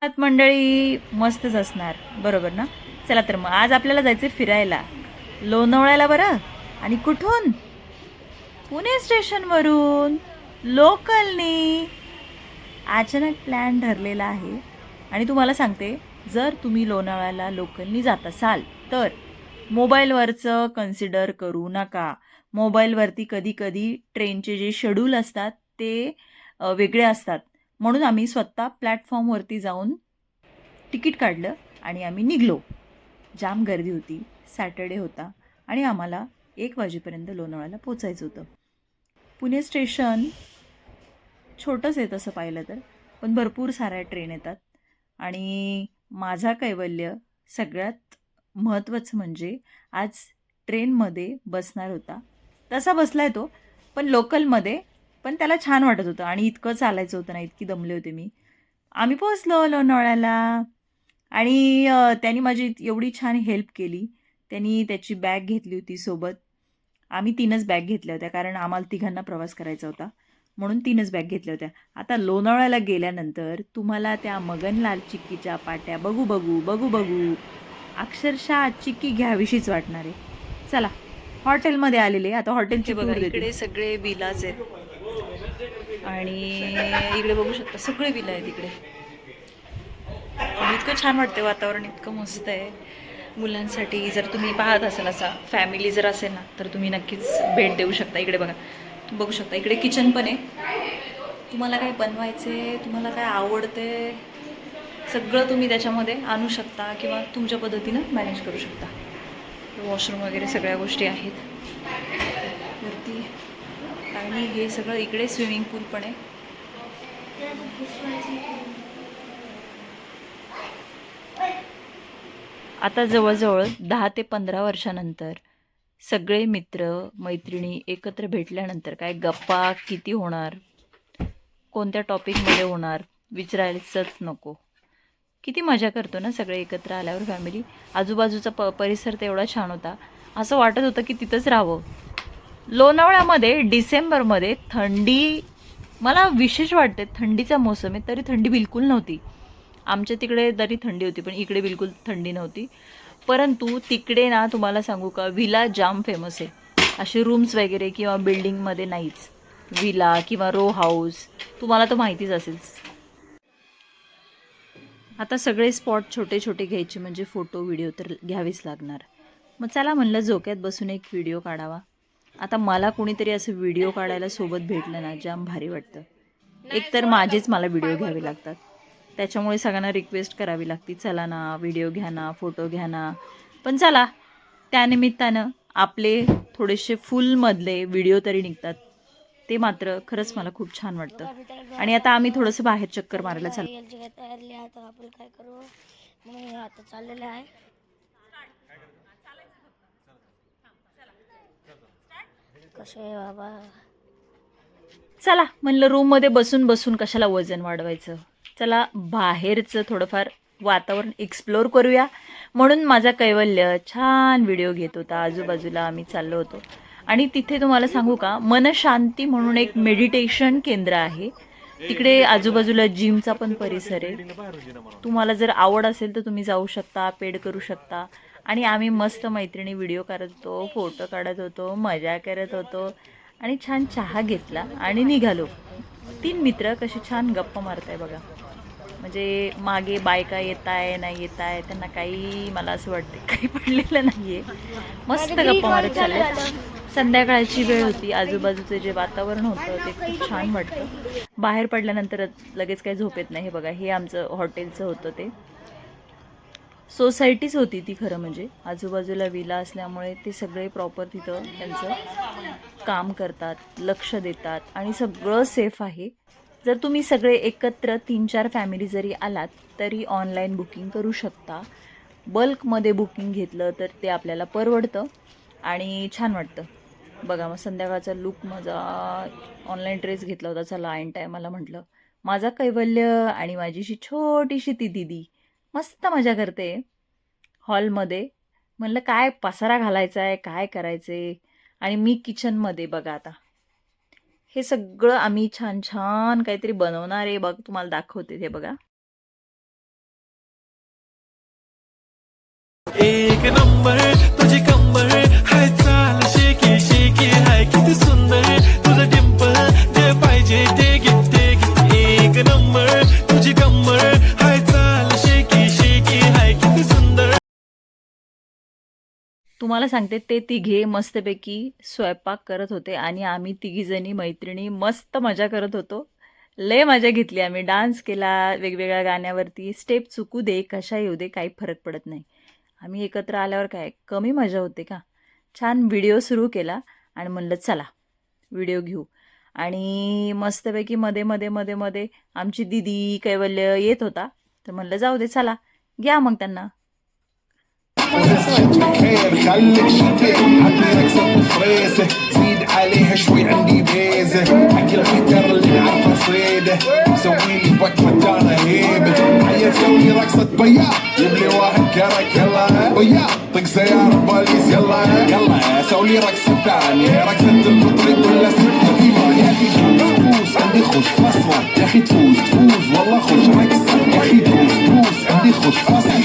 आत मंडळी मस्तच असणार, बरोबर ना? चला तर मग आज आपल्याला जायचं फिरायला लोणावळ्याला बरं. आणि कुठून? पुणे स्टेशनवरून लोकलनी. अचानक प्लॅन ठरलेला आहे. आणि तुम्हाला सांगते, जर तुम्ही लोणावळ्याला लोकलनी जात असाल तर मोबाईलवरचं कन्सिडर करू नका. मोबाईलवरती कधी कधी ट्रेनचे जे शेड्यूल असतात ते वेगळे असतात. म्हणून आम्ही स्वतः प्लॅटफॉर्मवरती जाऊन तिकीट काढलं आणि आम्ही निघलो. जाम गर्दी होती, सॅटर्डे होता आणि आम्हाला 1 वाजेपर्यंत लोणावळ्याला पोचायचं होतं. पुणे स्टेशन छोटंच आहे तसं पाहिलं तर, पण भरपूर साऱ्या ट्रेन येतात. आणि माझा कैवल्य सगळ्यात महत्त्वाचं म्हणजे आज ट्रेनमध्ये बसणार होता. तसा बसलाय तो, पण लोकलमध्ये. पण त्याला छान वाटत होतं आणि इतकं चालायचं होतं ना, इतकी दमले होते मी. आम्ही पोहोचलो लोणावळ्याला. आणि त्यांनी माझी एवढी छान हेल्प केली. त्यांनी त्याची बॅग घेतली होती सोबत. आम्ही 3च बॅग घेतल्या होत्या, कारण आम्हाला तिघांना प्रवास करायचा होता. म्हणून 3च बॅग घेतल्या होत्या. आता लोणावळ्याला गेल्यानंतर तुम्हाला त्या मगनलाल चिक्कीच्या पाट्या बघू बघू बघू बघू अक्षरशः चिक्की घ्यावीशीच वाटणार आहे. चला, हॉटेलमध्ये आलेले. आता हॉटेलची टूर देते. इकडे सगळे विलाज आहेत आणि इकडे बघू शकता सगळे विला आहेत इकडे. आणि इतकं छान वाटतं, वातावरण इतकं मस्त आहे मुलांसाठी. जर तुम्ही पाहत असाल, असा फॅमिली जर असेल ना, तर तुम्ही नक्कीच भेट देऊ शकता. इकडे बघा, तुम्ही बघू शकता इकडे किचन पण आहे. तुम्हाला काय बनवायचे, तुम्हाला काय आवडते, सगळं तुम्ही त्याच्यामध्ये आणू शकता किंवा तुमच्या पद्धतीनं मॅनेज करू शकता. वॉशरूम वगैरे सगळ्या गोष्टी आहेत वरती. आणि हे सगळं इकडे स्विमिंग पूल पण आहे. आता जवळजवळ 10 ते 15 वर्षानंतर सगळे मित्र मैत्रिणी एकत्र भेटल्यानंतर काय गप्पा किती होणार, कोणत्या टॉपिकमध्ये होणार विचारायचंच नको. किती मजा करतो ना सगळे एकत्र आल्यावर फॅमिली. आजूबाजूचा परिसर तर एवढा छान होता, असं वाटत होतं की तिथंच राहावं. लोणावळ्यामध्ये डिसेंबरमध्ये थंडी मला विशेष वाटते. थंडीचा मोसम आहे तरी थंडी बिलकुल नव्हती. आमच्या तिकडे तरी थंडी होती, पण इकडे बिलकुल थंडी नव्हती. परंतु तिकडे ना, तुम्हाला सांगू का, विला जाम फेमस आहे. असे रूम्स वगैरे किंवा बिल्डिंगमध्ये नाहीच. विला किंवा रो हाऊस तुम्हाला तर माहितीच असेल. आता सगळे स्पॉट छोटे छोटे घ्यायचे म्हणजे फोटो व्हिडिओ तर घ्यावीच लागणार. मग चला म्हणलं झोक्यात बसून एक व्हिडिओ काढावा. आता मला कोणीतरी असं व्हिडिओ काढायला सोबत भेटलं ना, जाम भारी वाटतं. एकतर माझेच मला व्हिडिओ घ्यावे लागतात, त्याच्यामुळे सगळ्यांना रिक्वेस्ट करावी लागते, चला ना व्हिडिओ घ्या ना, फोटो घ्या ना. पण चला, त्यानिमित्तानं आपले थोडेसे फुलमधले व्हिडिओ तरी निघतात. ते मात्र खरंच मला खूप छान वाटतं. आणि आता आम्ही थोडंसं बाहेर चक्कर मारायला चाललो. तयारी आहे तर आपण काय करू. मग आता चाललेलं आहे. कसं आहे बाबा. चला म्हणलं, रूममध्ये बसून बसून कशाला वजन वाढवायचं, चला बाहेरचं थोडंफार वातावरण एक्सप्लोअर करूया. म्हणून माझा कैवल्य छान व्हिडिओ घेत होता. आजूबाजूला आम्ही चाललो होतो. आणि तिथे तुम्हाला सांगू का, मनशांती म्हणून एक मेडिटेशन केंद्र आहे. तिकडे आजूबाजूला जिमचा पण परिसर आहे. तुम्हाला जर आवड असेल तर तुम्ही जाऊ शकता, पेड करू शकता. आणि आम्ही मस्त मैत्रिणी व्हिडिओ काढत होतो, फोटो काढत होतो, मजा करत होतो आणि छान चहा घेतला आणि निघालो. 3 मित्र कशी छान गप्पा मारताय बघा. म्हणजे मागे बायका येताय नाही येताय, त्यांना काही, मला असं वाटतं काही पडलेलं नाहीये. मस्त गप्पा मारत चालले. संध्याकाळची वेळ होती, आजूबाजूचं जे वातावरण होतं ते खूप छान वाटतं. बाहेर पडल्यानंतर लगेच काही झोप येत नाही. हे बघा, हे आमचं हॉटेलचं होतं. ते सोसायटीच होती ती खरं म्हणजे. आजूबाजूला विला असल्यामुळे ते सगळे प्रॉपर तिथं त्यांचं काम करतात, लक्ष देतात आणि सगळं सेफ आहे. जर तुम्ही सगळे एकत्र 3-4 फॅमिली जरी आलात तरी ऑनलाईन बुकिंग करू शकता. बल्कमध्ये बुकिंग घेतलं तर ते आपल्याला परवडतं आणि छान वाटतं. बघा, मग संध्याकाळचा लुक माझा, ऑनलाईन ड्रेस घेतला होता. चला ऐन टायमाला म्हटलं, माझा कैवल्य आणि माझीशी छोटीशी ती दिदी मस्त मजा करते हॉलमध्ये. म्हणलं काय पसारा घालायचा आहे, काय करायचे. आणि मी किचनमध्ये बघा आता हे सगळं आम्ही छान छान काहीतरी बनवणार आहे. बघ तुम्हाला दाखवते, हे बघा. एक नंबर तुझी कंबर हाय चाल शेकी शेकी हाय किती सुंदर तुझं डिंपल जे पाहिजे ते घे एक नंबर तुझी कंबर हाय चाल शेकी शेकी हाय किती सुंदर. तुम्हाला सांगते ते तिघे मस्तपैकी स्वयंपाक करत होते आणि आम्ही तिघीजणी मैत्रिणी मस्त मजा करत होतो. लय मजा घेतली आम्ही. डान्स केला वेगवेगळ्या गाण्यावरती. स्टेप चुकू दे कशा येऊ दे काही फरक पडत नाही. आम्ही एकत्र आल्यावर काय कमी मजा होते का. छान व्हिडिओ सुरू केला आणि म्हणलं चला व्हिडिओ घेऊ. आणि मस्तपैकी मध्ये मध्ये मध्ये मध्ये आमची दिदी कैवल्य येत होता तर म्हणलं जाऊ दे चला घ्या मग त्यांना. خليك شديد عطينك صب فريسه زيد عليها شوي عندي بيزه حكي الحكر اللي عارفه صيده سوي لي وقفه تانا هيبه عيل سوي رقصه بيا جيب لي واحد كرك يلا بيا طق سياره بوليس يلا يلا سوي لي رقصه ثانيه رقصه البطريق ولا سته في ما يا اخي تفوز عندي خش فصله يا اخي تفوز تفوز والله خش رقصه يا اخي تفوز تفوز عندي خش فصله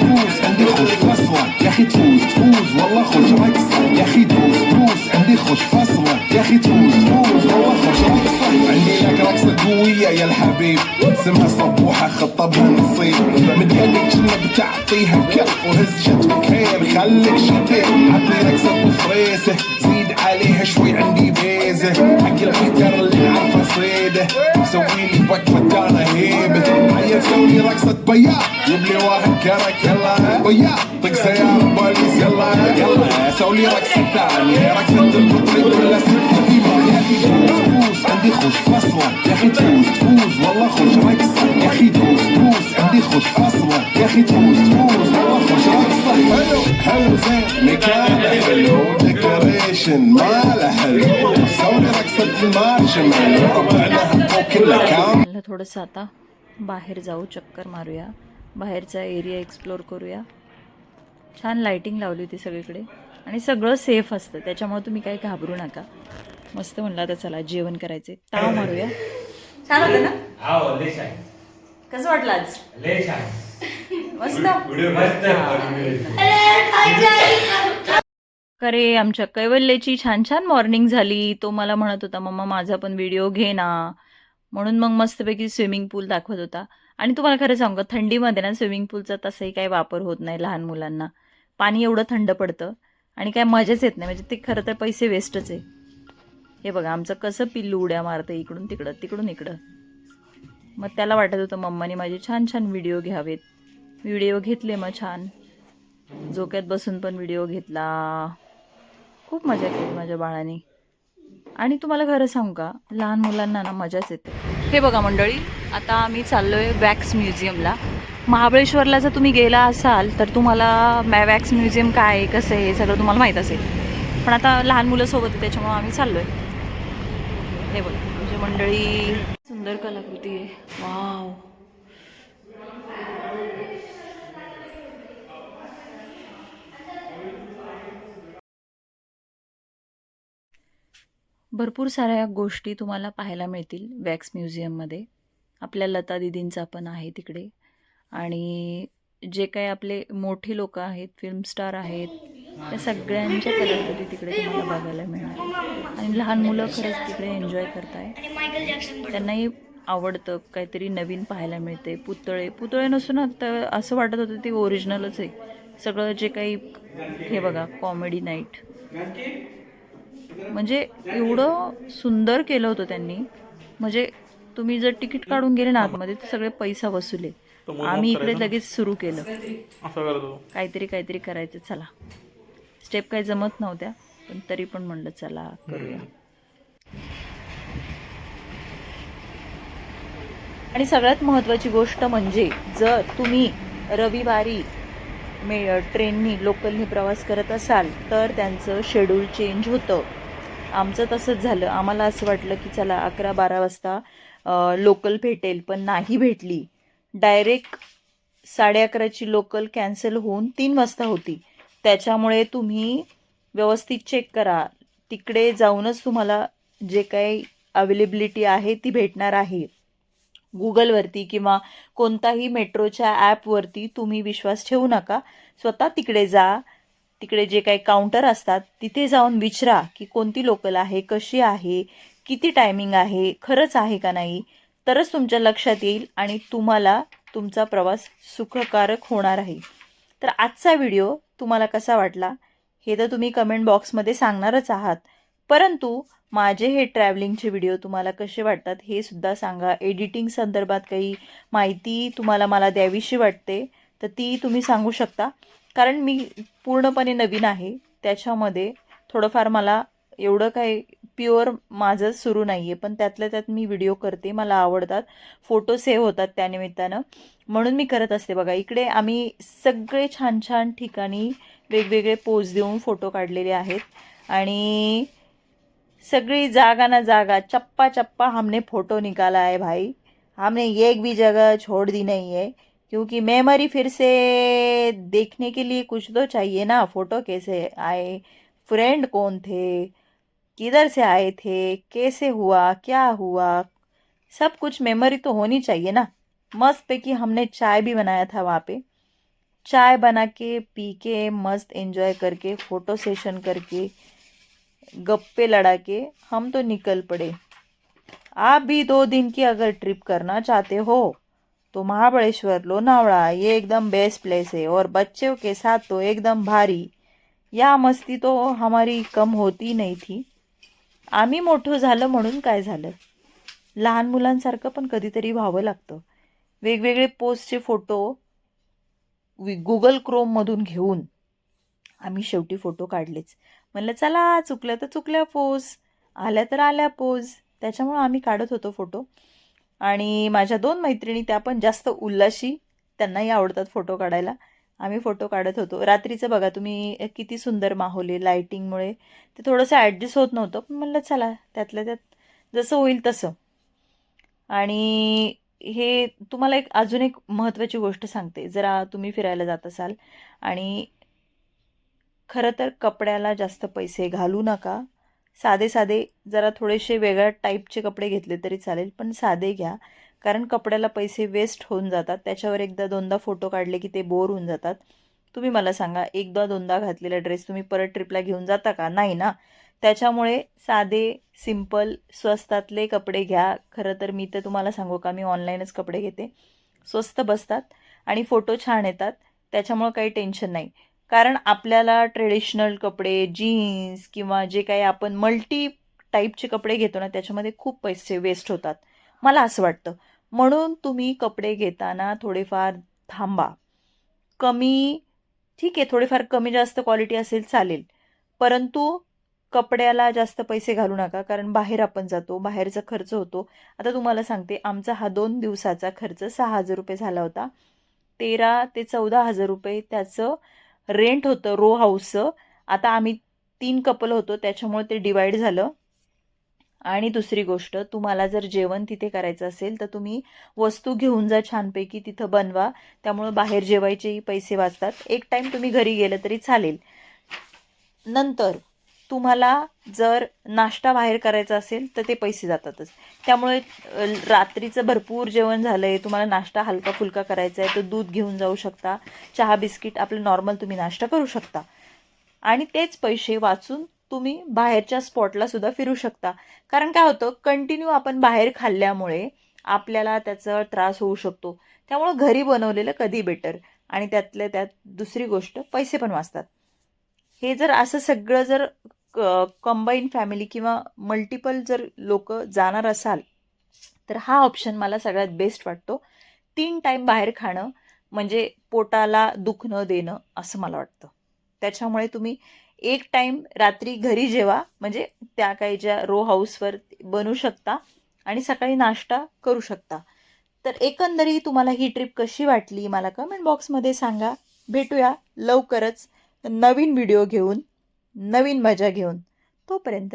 تفوز عندي خش فصله يا اخي تفوز تفوز والله خش رقصه يا اخي تفوز تفوز عندي خش فصله يا اخي تفوز تفوز والله خش رقصه عندي لك رقصه قويه يا الحبيب اسمها صبوحه خطبها نصيب من يدك كنا بتعطيها كف وهز شتك خير خليك شديد عطي رقصه بفريسه زيد عليها شوي عندي بيزه حكي الحكر اللي عارفه صيده سوي لي وقفه تانا هيبه عيل سوي رقصه بيا جيب لي واحد كرك يلا بيا طق سياره بوليس يلا يلا سوي لي رقصه ثانيه رقصه البطريق ولا سته في ما يا اخي تفوز عندي خش فصله يا اخي تفوز تفوز والله خش رقصه يا اخي تفوز تفوز عندي خش فصله يا اخي تفوز تفوز والله خش رقصه حلو حلو زين مكانه حلو ديكوريشن ماله حلو سوي رقصه المارشميلو ربعنا فوق كل كام. मला थोडंसं आता बाहेर जाऊ चक्कर मारूया बाहेरचा एरिया एक्सप्लोर करूया. छान लाइटिंग लावली होती सगळीकडे आणि सगळं सेफ असतं त्याच्यामुळे तुम्ही काही घाबरू नका. मस्त म्हणलं आता चला जेवण करायचे ताव मारूया. छान होतं ना. हो लय छान कसं वाटलं आज लय छान मस्त. व्हिडिओ मस्त अरे आमच्या कैवल्याची छान छान मॉर्निंग झाली. तो मला म्हणत होता मम्मा माझा पण व्हिडिओ घे ना म्हणून मग मस्तपैकी स्विमिंग पूल दाखवत होता. आणि तुम्हाला खरं सांगू का थंडीमध्ये ना स्विमिंग पूलचा तसाही काही वापर होत नाही लहान मुलांना. पाणी एवढं थंड पडतं आणि काय मजाच येत नाही म्हणजे ते खरं तर पैसे वेस्टच आहे. हे बघा आमचं कसं पिल्लू उड्या मारतं इकडून तिकडं तिकडून इकडं. मग त्याला वाटत होतं मम्माने माझे छान छान व्हिडिओ घ्यावेत. व्हिडिओ घेतले मग छान झोक्यात बसून पण व्हिडिओ घेतला. खूप मजा केली माझ्या बाळाने. आणि तुम्हाला खरं सांगू का लहान मुलांना ना मजाच येते. हे बघा मंडळी आता आम्ही चाललो आहे वॅक्स म्युझियमला. महाबळेश्वरला जर तुम्ही गेला असाल तर तुम्हाला वॅक्स म्युझियम काय आहे कसं आहे हे सगळं तुम्हाला माहीत असेल. पण आता लहान मुलं सोबत आहे त्याच्यामुळं आम्ही चाललो आहे. हे बघा म्हणजे मंडळी सुंदर कलाकृती आहे. वाव भरपूर साऱ्या गोष्टी तुम्हाला पाहायला मिळतील वॅक्स म्युझियममध्ये. आपल्या लता दीदींचा पण आहे तिकडे आणि जे काही आपले मोठी लोक आहेत फिल्म स्टार आहेत त्या सगळ्यांच्या कलाकृती तिकडे तुम्हाला बघायला मिळणार. आणि लहान मुलं खरंच तिकडे एन्जॉय करताय. त्यांनाही आवडतं काहीतरी नवीन पाहायला मिळते. पुतळे नसून तर असं वाटत होतं ते ओरिजिनलच आहे सगळं जे काही. हे बघा कॉमेडी नाईट म्हणजे एवढं सुंदर केलं होतं त्यांनी. म्हणजे तुम्ही जर तिकीट काढून गेले ना आतमध्ये तर सगळे पैसा वसूल आहे. आम्ही इकडे लगेच सुरू केलं काहीतरी करायचं. चला स्टेप काही जमत नव्हत्या पण तरी पण म्हणलं चला करूया. आणि सगळ्यात महत्त्वाची गोष्ट म्हणजे जर तुम्ही रविवारी ट्रेननी लोकलनी प्रवास करत असाल तर त्यांचं शेड्यूल चेंज होतं. आमचं तसंच झालं. आम्हाला असं वाटलं की चला 11-12 वाजता लोकल भेटेल पण नाही भेटली. डायरेक्ट 11:30ची लोकल कॅन्सल होऊन 3 वाजता होती. त्याच्यामुळे तुम्ही व्यवस्थित चेक करा. तिकडे जाऊनच तुम्हाला जे काही अवेलेबिलिटी आहे ती भेटणार आहे. गुगलवरती किंवा कोणताही मेट्रोच्या ॲपवरती तुम्ही विश्वास ठेवू नका. स्वतः तिकडे जा. तिकडे जे काही काउंटर असतात तिथे जाऊन विचारा की कोणती लोकल आहे, कशी आहे, किती टायमिंग आहे, खरंच आहे का नाही, तरच तुमच्या लक्षात येईल आणि तुम्हाला तुमचा प्रवास सुखकारक होणार आहे. तर आजचा व्हिडिओ तुम्हाला कसा वाटला हे तर तुम्ही कमेंट बॉक्समध्ये सांगणारच आहात, परंतु माझे हे ट्रॅव्हलिंगचे व्हिडिओ तुम्हाला कसे वाटतात हे सुद्धा सांगा. एडिटिंग संदर्भात काही माहिती तुम्हाला मला द्यावीशी वाटते तर ती तुम्ही सांगू शकता, कारण मी पूर्णपणे नवीन आहे. त्याच्यामध्ये थोडंफार मला एवढं काही प्युअर माझं सुरू नाही आहे, पण त्यातल्या त्यात मी व्हिडिओ करते, मला आवडतात, फोटो सेव्ह होतात त्यानिमित्तानं, म्हणून मी करत असते. बघा इकडे आम्ही सगळे छान छान ठिकाणी वेगवेगळे पोज देऊन फोटो काढलेले आहेत आणि सगळी जागा ना जागा, चप्पा चप्पा हमने फ़ोटो निकाला है भाई. हमने एक भी जगह छोड़ दी नहीं है, क्योंकि मेमोरी फिर से देखने के लिए कुछ तो चाहिए ना. फ़ोटो कैसे आए, फ्रेंड कौन थे, किधर से आए थे, कैसे हुआ, क्या हुआ, सब कुछ मेमोरी तो होनी चाहिए ना. मस्त पे कि हमने चाय भी बनाया था वहाँ पे. चाय बना के पी के मस्त एंजॉय करके फ़ोटो सेशन करके गप्पे लड़ा के हम तो निकल पड़े. आप भी 2 दिन की अगर ट्रिप करना चाहते हो तो महाबळेश्वर, लोनावळा ये एकदम बेस्ट प्लेस है, और बच्चों के साथ तो एकदम भारी. या मस्ती तो हमारी कम होती नहीं थी. आम्ही मोठं झालं म्हणून काय झालं, लहान मुलांसारखं पण कधीतरी व्हावं लागतं. वेगवेगळे पोस्टचे फोटो गुगल क्रोममधून घेऊन आम्ही शेवटी फोटो काढलेच. म्हणलं चला, चुकल्या तर चुकल्या पोज, आल्या तर आल्या पोज. त्याच्यामुळं आम्ही काढत होतो फोटो. आणि माझ्या 2 मैत्रिणी त्या पण जास्त उल्हाशी, त्यांनाही आवडतात फोटो काढायला. आम्ही फोटो काढत होतो. रात्रीचं बघा तुम्ही किती सुंदर माहोल आहे, लाईटिंगमुळे ते थोडंसं ॲडजस्ट होत नव्हतं, पण म्हणलं चला त्यातल्या त्यात जसं होईल तसं. आणि हे तुम्हाला अजून एक महत्त्वाची गोष्ट सांगते. जरा तुम्ही फिरायला जात असाल आणि खरं तर कपड्याला जास्त पैसे घालू नका. साधे साधे जरा थोडेसे वेगळ्या टाईपचे कपडे घेतले तरी चालेल, पण साधे घ्या, कारण कपड्याला पैसे वेस्ट होऊन जातात. त्याच्यावर एकदा दोनदा फोटो काढले की ते बोर होऊन जातात. तुम्ही मला सांगा, एकदा दोनदा घातलेला ड्रेस तुम्ही परत ट्रिपला घेऊन जाता का? नाही ना. त्याच्यामुळे साधे सिंपल स्वस्तातले कपडे घ्या. खरं तर मी तर तुम्हाला सांगू का, मी ऑनलाईनच कपडे घेते, स्वस्त बसतात आणि फोटो छान येतात. त्याच्यामुळं काही टेन्शन नाही. कारण आपल्याला ट्रेडिशनल कपडे, जीन्स किंवा जे काही आपण मल्टी टाईपचे कपडे घेतो ना, त्याच्यामध्ये खूप पैसे वेस्ट होतात, मला असं वाटतं. म्हणून तुम्ही कपडे घेताना थोडेफार थांबा. कमी ठीक आहे, थोडेफार कमी जास्त क्वालिटी असेल चालेल, परंतु कपड्याला जास्त पैसे घालू नका, कारण बाहेर आपण जातो, बाहेरचा खर्च होतो. आता तुम्हाला सांगते, आमचा हा 2 दिवसाचा खर्च 6,000 रुपये झाला होता. 13,000 ते 14,000 रुपये त्याचं रेंट होतं रो हाऊसचं. आता आम्ही 3 कपल होतो, त्याच्यामुळे ते डिवाईड झालं. आणि दुसरी गोष्ट, तुम्हाला जर जेवण तिथे करायचं असेल तर तुम्ही वस्तू घेऊन जा, छानपैकी तिथं बनवा, त्यामुळं बाहेर जेवायचेही पैसे वाचतात. एक टाईम तुम्ही घरी गेलं तरी चालेल. नंतर तुम्हाला जर नाश्ता बाहेर करायचा असेल तर ते पैसे जातातच. त्यामुळे रात्रीचं भरपूर जेवण झालं आहे, तुम्हाला नाश्ता हलका फुलका करायचा आहे, तर दूध घेऊन जाऊ शकता, चहा बिस्किट आपलं नॉर्मल तुम्ही नाश्ता करू शकता. आणि तेच पैसे वाचून तुम्ही बाहेरच्या स्पॉटला सुद्धा फिरू शकता. कारण काय होतं, कंटिन्यू आपण बाहेर खाल्ल्यामुळे आपल्याला त्याचा त्रास होऊ शकतो. त्यामुळं घरी बनवलेलं कधी बेटर. आणि त्यातल्या त्यात दुसरी गोष्ट, पैसे पण वाचतात. हे जर असं सगळं जर कंबाईन फॅमिली किंवा मल्टिपल जर लोक जाणार असाल तर हा ऑप्शन मला सगळ्यात बेस्ट वाटतो. 3 टाईम बाहेर खाणं म्हणजे पोटाला दुख न देणं असं मला वाटतं. त्याच्यामुळे तुम्ही 1 टाईम रात्री घरी जेवा, म्हणजे त्या काही ज्या रो हाऊसवर बनवू शकता आणि सकाळी नाश्ता करू शकता. तर एकंदरीत तुम्हाला ही ट्रिप कशी वाटली मला कमेंट बॉक्समध्ये सांगा. भेटूया लवकरच नवीन व्हिडिओ घेऊन, नवीन मजा घेऊन. तोपर्यंत